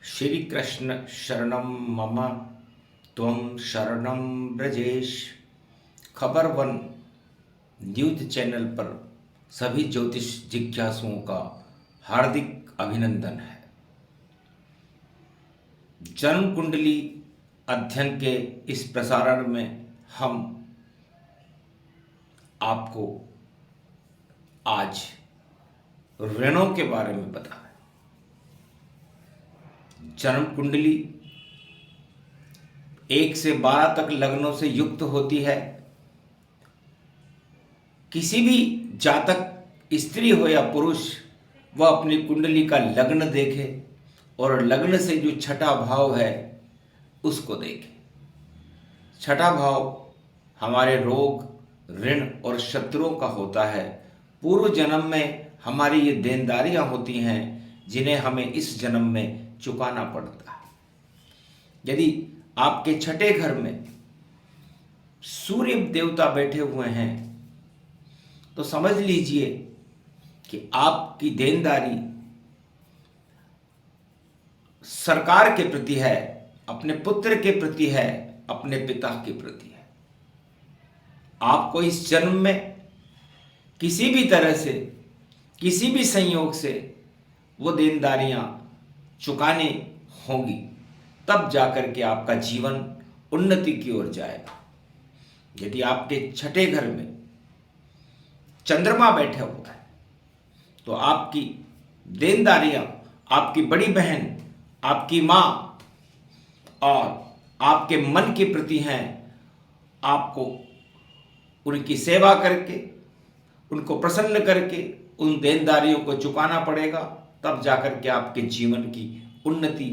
श्री कृष्ण शरणम मम त्वं शरणम ब्रजेश। खबर वन न्यूज चैनल पर सभी ज्योतिष जिज्ञासुओं का हार्दिक अभिनंदन है। जन्म कुंडली अध्ययन के इस प्रसारण में हम आपको आज ऋणों के बारे में बताएं। जन्म कुंडली 1 से 12 तक लग्नों से युक्त होती है। किसी भी जातक स्त्री हो या पुरुष वह अपनी कुंडली का लग्न देखे और लग्न से जो छठा भाव है उसको देखे। छठा भाव हमारे रोग, ऋण और शत्रुओं का होता है। पूर्व जन्म में हमारी ये देनदारियां होती हैं जिन्हें हमें इस जन्म में चुकाना पड़ता है। यदि आपके छठे घर में सूर्य देवता बैठे हुए हैं तो समझ लीजिए कि आपकी देनदारी सरकार के प्रति है, अपने पुत्र के प्रति है, अपने पिता के प्रति है। आपको इस जन्म में किसी भी तरह से, किसी भी संयोग से वो देनदारियां चुकाने होंगी, तब जाकर के आपका जीवन उन्नति की ओर जाएगा। यदि आपके छठे घर में चंद्रमा बैठा हुआ है तो आपकी देनदारियां आपकी बड़ी बहन, आपकी मां और आपके मन के प्रति हैं। आपको उनकी सेवा करके, उनको प्रसन्न करके उन देनदारियों को चुकाना पड़ेगा, तब जाकर के आपके जीवन की उन्नति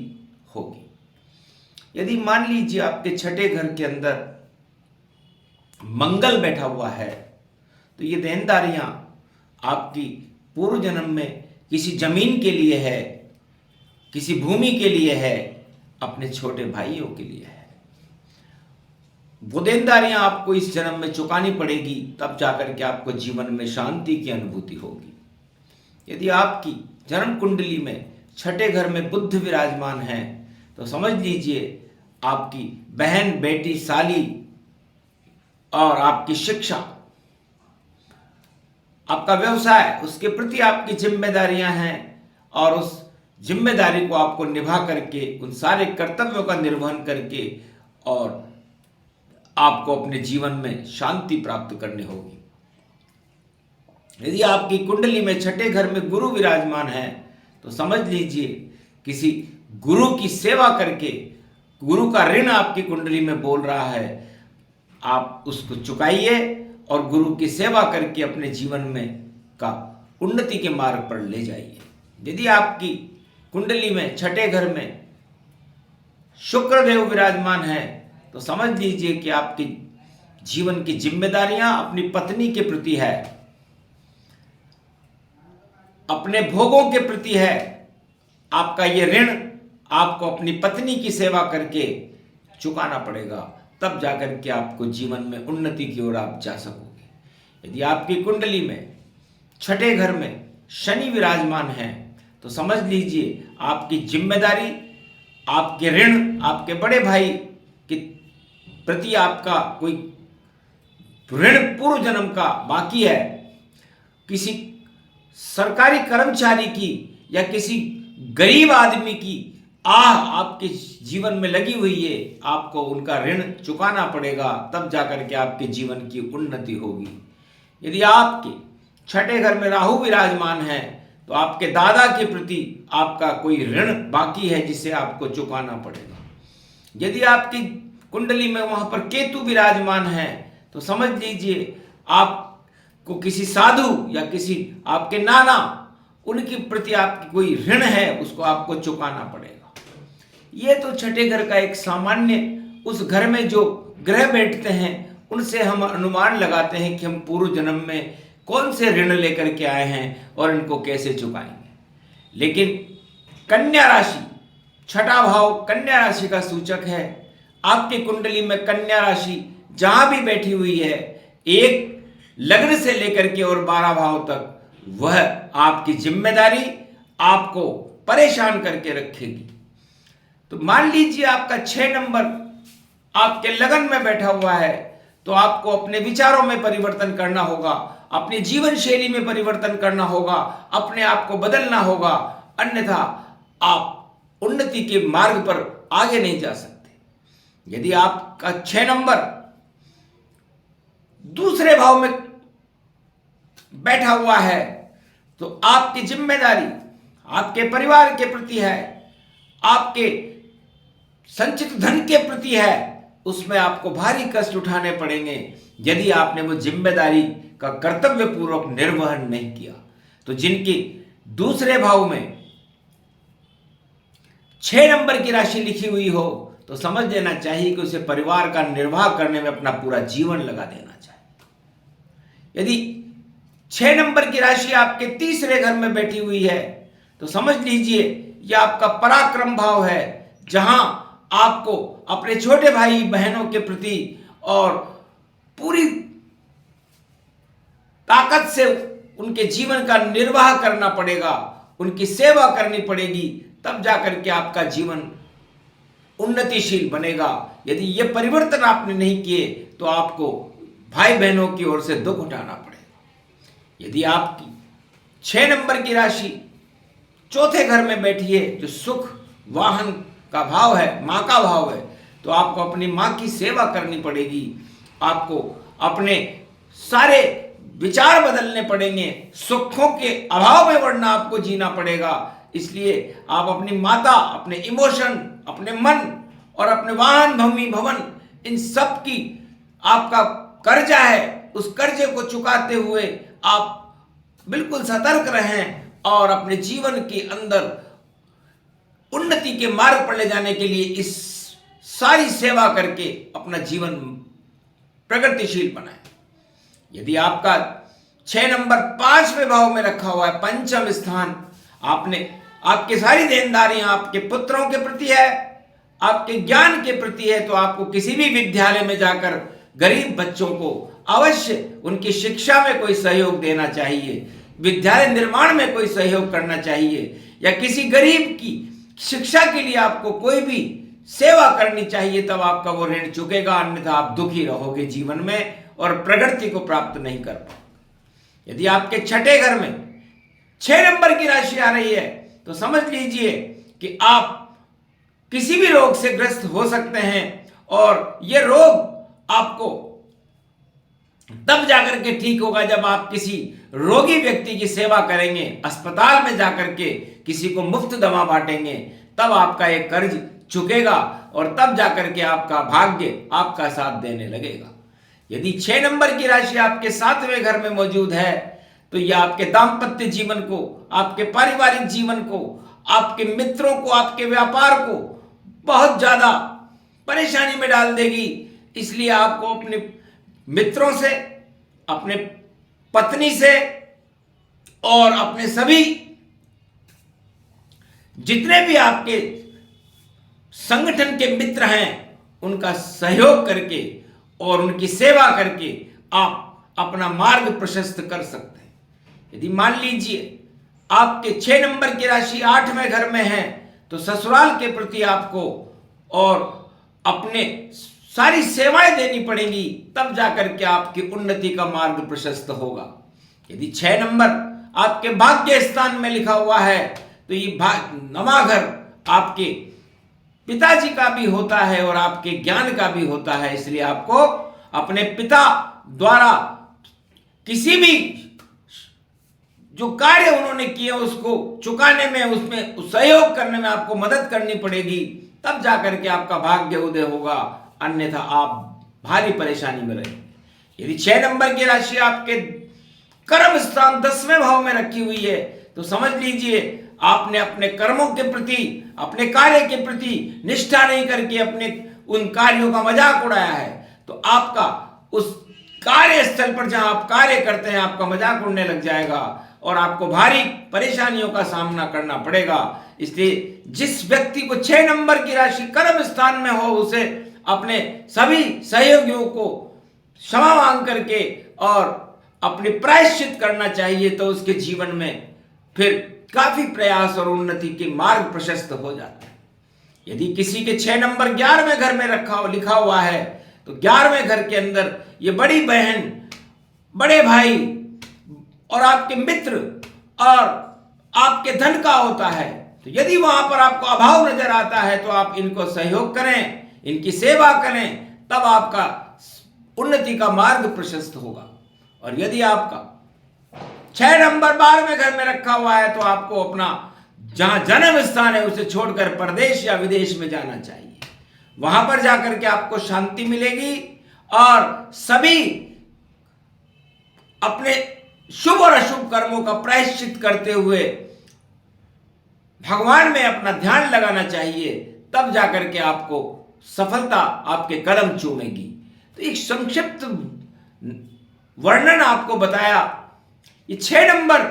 होगी। यदि मान लीजिए आपके छठे घर के अंदर मंगल बैठा हुआ है तो ये देनदारियां आपकी पूर्व जन्म में किसी जमीन के लिए है, किसी भूमि के लिए है, अपने छोटे भाइयों के लिए है। वो देनदारियां आपको इस जन्म में चुकानी पड़ेगी, तब जाकर के आपको जीवन में शांति की अनुभूति होगी। यदि आपकी जन्म कुंडली में छठे घर में बुध विराजमान है तो समझ लीजिए आपकी बहन, बेटी, साली और आपकी शिक्षा, आपका व्यवसाय, उसके प्रति आपकी जिम्मेदारियां हैं और उस जिम्मेदारी को आपको निभा करके, उन सारे कर्तव्यों का निर्वहन करके और आपको अपने जीवन में शांति प्राप्त करनी होगी। यदि आपकी कुंडली में छठे घर में गुरु विराजमान है तो समझ लीजिए किसी गुरु की सेवा करके, गुरु का ऋण आपकी कुंडली में बोल रहा है, आप उसको चुकाइए और गुरु की सेवा करके अपने जीवन में का उन्नति के मार्ग पर ले जाइए। यदि आपकी कुंडली में छठे घर में शुक्रदेव विराजमान है तो समझ लीजिए कि आपकी जीवन की जिम्मेदारियां अपनी पत्नी के प्रति है, अपने भोगों के प्रति है। आपका ये ऋण आपको अपनी पत्नी की सेवा करके चुकाना पड़ेगा, तब जाकर के आपको जीवन में उन्नति की ओर आप जा सकोगे। यदि आपकी कुंडली में छठे घर में शनि विराजमान है तो समझ लीजिए आपकी जिम्मेदारी, आपके ऋण, आपके बड़े भाई के प्रति आपका कोई ऋण पूर्व जन्म का बाकी है, किसी सरकारी कर्मचारी की या किसी गरीब आदमी की आपके जीवन में लगी हुई है, आपको उनका ऋण चुकाना पड़ेगा, तब जाकर के आपके जीवन की उन्नति होगी। यदि आपके छठे घर में राहु विराजमान है तो आपके दादा के प्रति आपका कोई ऋण बाकी है जिसे आपको चुकाना पड़ेगा। यदि आपकी कुंडली में वहां पर केतु विराजमान है तो समझ लीजिए आपको किसी साधु या किसी आपके नाना, उनके प्रति आपकी कोई ऋण है, उसको आपको चुकाना पड़ेगा। ये तो छठे घर का एक सामान्य, उस घर में जो ग्रह बैठते हैं उनसे हम अनुमान लगाते हैं कि हम पूर्व जन्म में कौन से ऋण लेकर के आए हैं और इनको कैसे चुकाएंगे। लेकिन कन्या राशि, छठा भाव कन्या राशि का सूचक है। आपकी कुंडली में कन्या राशि जहां भी बैठी हुई है, एक लग्न से लेकर के और 12 भाव तक, वह आपकी जिम्मेदारी आपको परेशान करके रखेगी। तो मान लीजिए आपका 6 नंबर आपके लगन में बैठा हुआ है, तो आपको अपने विचारों में परिवर्तन करना होगा, अपनी जीवन शैली में परिवर्तन करना होगा, अपने आप को बदलना होगा, अन्यथा आप उन्नति के मार्ग पर आगे नहीं जा सकते। यदि आपका 6 नंबर दूसरे भाव में बैठा हुआ है, तो आपकी जिम्मेदारी आपके परिवार के प्रति है, आपके संचित धन के प्रति है, उसमें आपको भारी कष्ट उठाने पड़ेंगे यदि आपने वो जिम्मेदारी का कर्तव्य पूर्वक निर्वहन नहीं किया। तो जिनकी दूसरे भाव में 6 नंबर की राशि लिखी हुई हो, तो समझ लेना चाहिए कि उसे परिवार का निर्वाह करने में अपना पूरा जीवन लगा देना चाहिए। यदि 6 नंबर की राशि आपके तीसरे घर में बैठी हुई है, तो समझ लीजिए यह आपका पराक्रम भाव है, जहां आपको अपने छोटे भाई बहनों के प्रति और पूरी ताकत से उनके जीवन का निर्वाह करना पड़ेगा, उनकी सेवा करनी पड़ेगी, तब जाकर के आपका जीवन उन्नतिशील बनेगा। यदि ये परिवर्तन आपने नहीं किए, तो आपको भाई बहनों की ओर से दुख उठाना पड़ेगा। यदि आपकी 6 नंबर की राशि चौथे घर में बैठी है, जो सुख वाहन का भाव है, मां का भाव है, तो आपको अपनी मां की सेवा करनी पड़ेगी, आपको अपने सारे विचार बदलने पड़ेंगे, सुखों के अभाव में वरना आपको जीना पड़ेगा। इसलिए आप अपनी माता, अपने इमोशन, अपने मन और अपने वाहन भूमि भवन, इन सब की आपका कर्जा है, उस कर्जे को चुकाते हुए आप बिल्कुल सतर्क रहें और अपने जीवन के अंदर उन्नति के मार्ग पर ले जाने के लिए इस सारी सेवा करके अपना जीवन प्रगतिशील बनाएं। यदि आपका 6 नंबर 5वें भाव में रखा हुआ है, पंचम स्थान, आपकी सारी देनदारियां आपके पुत्रों के प्रति है, आपके ज्ञान के प्रति है, तो आपको किसी भी विद्यालय में जाकर गरीब बच्चों को अवश्य उनकी शिक्षा में कोई सहयोग देना चाहिए, विद्यालय निर्माण में कोई सहयोग करना चाहिए, या किसी गरीब की शिक्षा के लिए आपको कोई भी सेवा करनी चाहिए, तब आपका वो ऋण चुकेगा, अन्यथा आप दुखी रहोगे जीवन में और प्रगति को प्राप्त नहीं कर पाओगे। यदि आपके छठे घर में 6 नंबर की राशि आ रही है, तो समझ लीजिए कि आप किसी भी रोग से ग्रस्त हो सकते हैं, और ये रोग आपको तब जाकर के ठीक होगा जब आप किसी रोगी व्यक्ति की सेवा करेंगे, अस्पताल में जाकर के किसी को मुफ्त दवा बांटेंगे, तब आपका एक कर्ज चुकेगा और तब जाकर के आपका भाग्य आपका साथ देने लगेगा। यदि 6 नंबर की राशि आपके 7वें घर में मौजूद है, तो यह आपके दाम्पत्य जीवन को, आपके पारिवारिक जीवन को, आपके मित्रों को, आपके व्यापार को बहुत ज्यादा परेशानी में डाल देगी। इसलिए आपको अपने मित्रों से, अपने पत्नी से और अपने सभी जितने भी आपके संगठन के मित्र हैं, उनका सहयोग करके और उनकी सेवा करके आप अपना मार्ग प्रशस्त कर सकते हैं। यदि मान लीजिए आपके 6 नंबर की राशि 8वें घर में है, तो ससुराल के प्रति आपको और अपने सारी सेवाएं देनी पड़ेंगी, तब जाकर के आपकी उन्नति का मार्ग प्रशस्त होगा। यदि 6 नंबर आपके भाग्य स्थान में लिखा हुआ है, तो ये 9वां घर आपके पिताजी का भी होता है और आपके ज्ञान का भी होता है। इसलिए आपको अपने पिता द्वारा किसी भी जो कार्य उन्होंने किए उसको चुकाने में, उसमें सहयोग करने में आपको मदद करनी पड़ेगी, तब जाकर के आपका भाग्य उदय होगा, अन्यथा आप भारी परेशानी में रहेंगे। यदि 6 नंबर की राशि आपके कर्म स्थान 10वें भाव में रखी हुई है, तो समझ लीजिए आपने अपने कर्मों के प्रति, अपने कार्य के प्रति निष्ठा नहीं करके अपने उन कार्यों का मजाक उड़ाया है, तो आपका उस कार्यस्थल पर जहां आप कार्य करते हैं आपका मजाक उड़ने लग जाएगा और आपको भारी परेशानियों का सामना करना पड़ेगा। इसलिए जिस व्यक्ति को 6 नंबर की राशि कर्म स्थान में हो, उसे अपने सभी सहयोगियों को क्षमा मांग करके और अपनी प्रायश्चित करना चाहिए, तो उसके जीवन में फिर काफी प्रयास और उन्नति के मार्ग प्रशस्त हो जाते हैं। यदि किसी के 6 नंबर 11वें घर में लिखा हुआ है, तो 11वें घर के अंदर ये बड़ी बहन, बड़े भाई और आपके मित्र और आपके धन का होता है। तो यदि वहां पर आपको अभाव नजर आता है तो आप इनको सहयोग करें, इनकी सेवा करें, तब आपका उन्नति का मार्ग प्रशस्त होगा। और यदि आपका 6 नंबर 12वें घर में रखा हुआ है तो आपको अपना जहां जन्म स्थान है उसे छोड़कर प्रदेश या विदेश में जाना चाहिए। वहां पर जाकर के आपको शांति मिलेगी और सभी अपने शुभ और अशुभ कर्मों का प्रायश्चित करते हुए भगवान में अपना ध्यान लगाना चाहिए, तब जाकर के आपको सफलता आपके कदम चूमेगी। तो एक संक्षिप्त वर्णन आपको बताया। ये 6 नंबर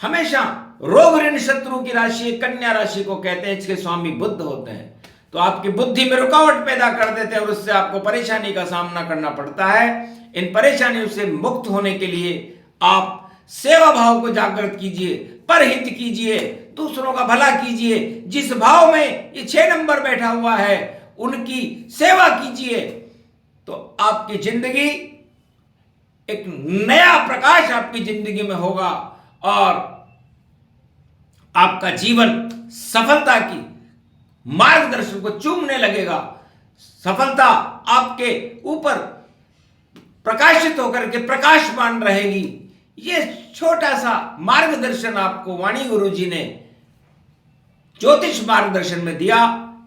हमेशा रोग ऋण शत्रु की राशि, कन्या राशि को कहते हैं, इसके स्वामी बुध होते हैं। तो आपकी बुद्धि में रुकावट पैदा कर देते हैं और उससे आपको परेशानी का सामना करना पड़ता है। इन परेशानियों से मुक्त होने के लिए आप सेवा भाव को जागृत कीजिए, परहित कीजिए, दूसरों का भला कीजिए। जिस भाव में ये 6 नंबर बैठा हुआ है उनकी सेवा कीजिए, तो आपकी जिंदगी, एक नया प्रकाश आपकी जिंदगी में होगा और आपका जीवन सफलता की मार्गदर्शन को चूमने लगेगा। सफलता आपके ऊपर प्रकाशित होकर के प्रकाशमान रहेगी। ये छोटा सा मार्गदर्शन आपको वाणी गुरु जी ने ज्योतिष मार्गदर्शन में दिया।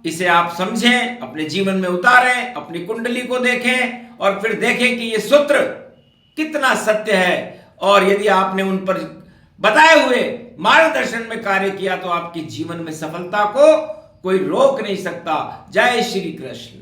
इसे आप समझें, अपने जीवन में उतारें, अपनी कुंडली को देखें और फिर देखें कि ये सूत्र कितना सत्य है। और यदि आपने उन पर बताए हुए मार्गदर्शन में कार्य किया तो आपके जीवन में सफलता को कोई रोक नहीं सकता। जय श्री कृष्ण।